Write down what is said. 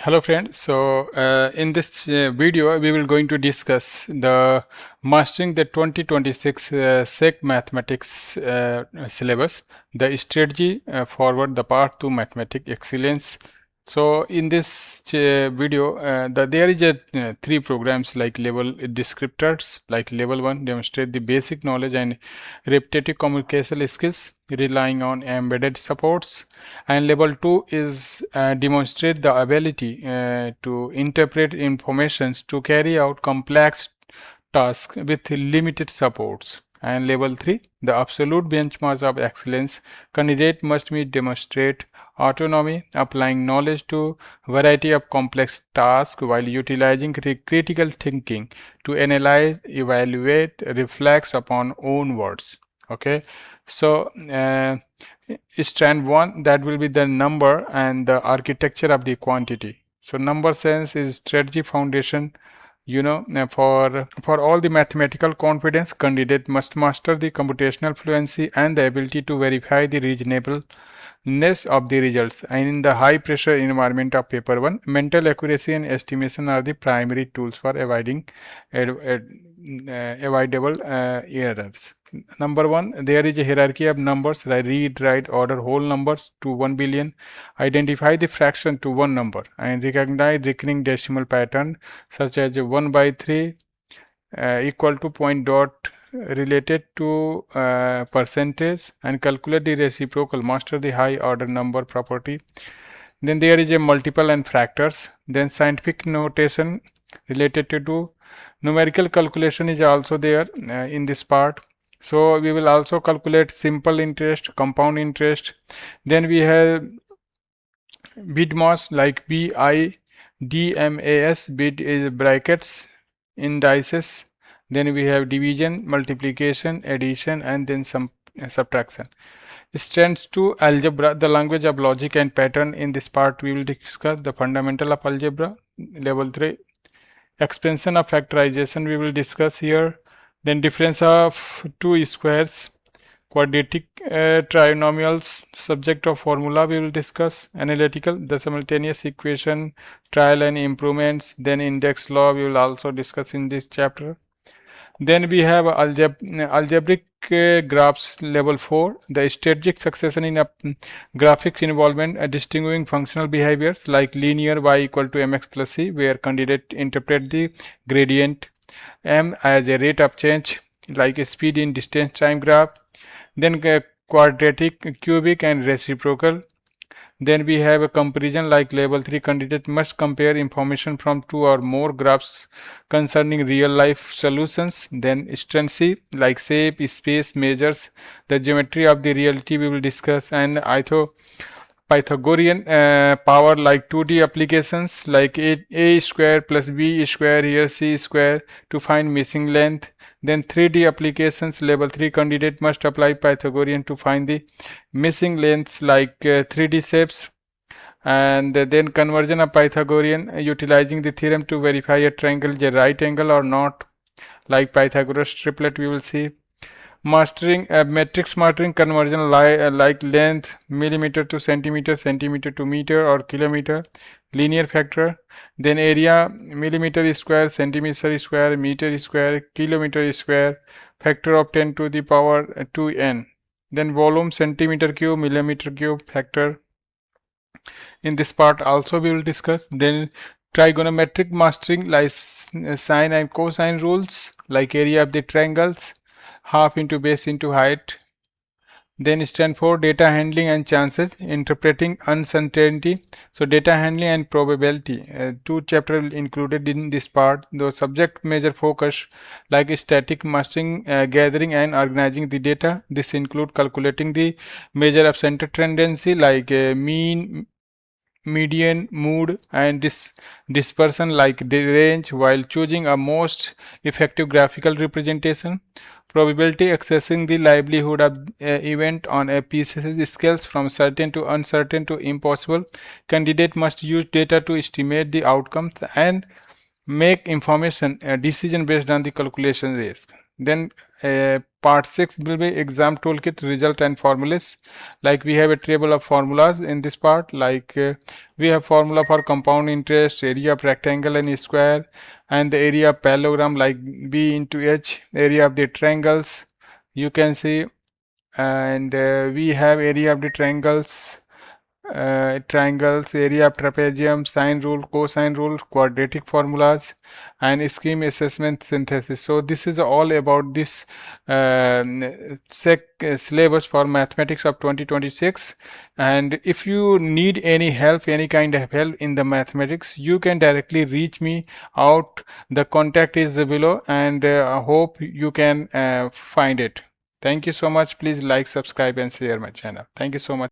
Hello friends, so in this video we will going to discuss the mastering the 2026 SEC mathematics syllabus, the strategy forward the path to mathematics excellence. So in this video there is a three programs like level descriptors, like level 1 demonstrate the basic knowledge and repetitive communication skills relying on embedded supports, and level 2 is demonstrate the ability to interpret information to carry out complex tasks with limited supports. And level 3, the absolute benchmark of excellence, candidate must demonstrate autonomy, applying knowledge to variety of complex tasks while utilizing critical thinking to analyze, evaluate, reflect upon own words. Okay, so strand 1, that will be the number and the architecture of the quantity. So number sense is strategy foundation. For all the mathematical confidence, candidate must master the computational fluency and the ability to verify the reasonableness of the results. And in the high pressure environment of paper 1, mental accuracy and estimation are the primary tools for avoiding avoidable errors. Number 1, there is a hierarchy of numbers, like read, write, order whole numbers to 1 billion, identify the fraction to one number, and recognize recurring decimal pattern such as 1 by 3 equal to point dot related to percentage, and calculate the reciprocal, master the high order number property. Then there is a multiple and factors. Then scientific notation related to numerical calculation is also there in this part. So we will also calculate simple interest, compound interest. Then we have BIDMAS, like BIDMAS, bid is brackets, indices. Then we have division, multiplication, addition, and then some subtraction. Strands 2, algebra, the language of logic and pattern. In this part we will discuss the fundamental of algebra. Level 3, expansion of factorization we will discuss here. Then difference of two squares, quadratic trinomials, subject of formula we will discuss. Analytical, the simultaneous equation, trial and improvements. Then index law we will also discuss in this chapter. Then we have algebraic graphs, level 4, the strategic succession in graphics involvement, distinguishing functional behaviors like linear y equal to mx plus c, where candidate interpret the gradient, m as a rate of change like speed in distance time graph. Then quadratic, cubic, and reciprocal. Then we have a comparison, like level 3, candidate must compare information from two or more graphs concerning real life solutions. Then strength, like shape, space, measures, the geometry of the reality we will discuss. And Pythagorean power, like 2D applications like a square plus b square, here c square, to find missing length. Then 3D applications, level 3 candidate must apply Pythagorean to find the missing lengths, like 3D shapes. And then conversion of Pythagorean, utilizing the theorem to verify a triangle is a right angle or not, like Pythagoras triplet we will see. Mastering matrix mastering conversion, like length millimeter to centimeter, centimeter to meter or kilometer. Linear factor, then area millimeter square, centimeter square, meter square, kilometer square, factor of 10 to the power 2n. Then volume centimeter cube, millimeter cube factor. In this part also we will discuss. Then trigonometric mastering, like sine and cosine rules, like area of the triangles, half into base into height. Then stand for data handling and chances, interpreting uncertainty. So data handling and probability, two chapters included in this part. The subject major focus, like static mastering, gathering and organizing the data. This include calculating the measure of center tendency, like mean, median, mood, and dispersion, like the range, while choosing a most effective graphical representation. Probability, accessing the likelihood of event on a PCS scales from certain to uncertain to impossible. Candidate must use data to estimate the outcomes and make information decision based on the calculation risk. Then part 6 will be exam toolkit result and formulas. Like we have a table of formulas in this part, like we have formula for compound interest, area of rectangle and square, and the area of parallelogram like b into h, area of the triangles you can see, and we have area of the triangles, area of trapezium, sine rule, cosine rule, quadratic formulas, and scheme assessment synthesis. So this is all about this syllabus for mathematics of 2026. And if you need any help, any kind of help in the mathematics, you can directly reach me out. The contact is below, and I hope you can find it. Thank you so much. Please like, subscribe and share my channel. Thank you so much.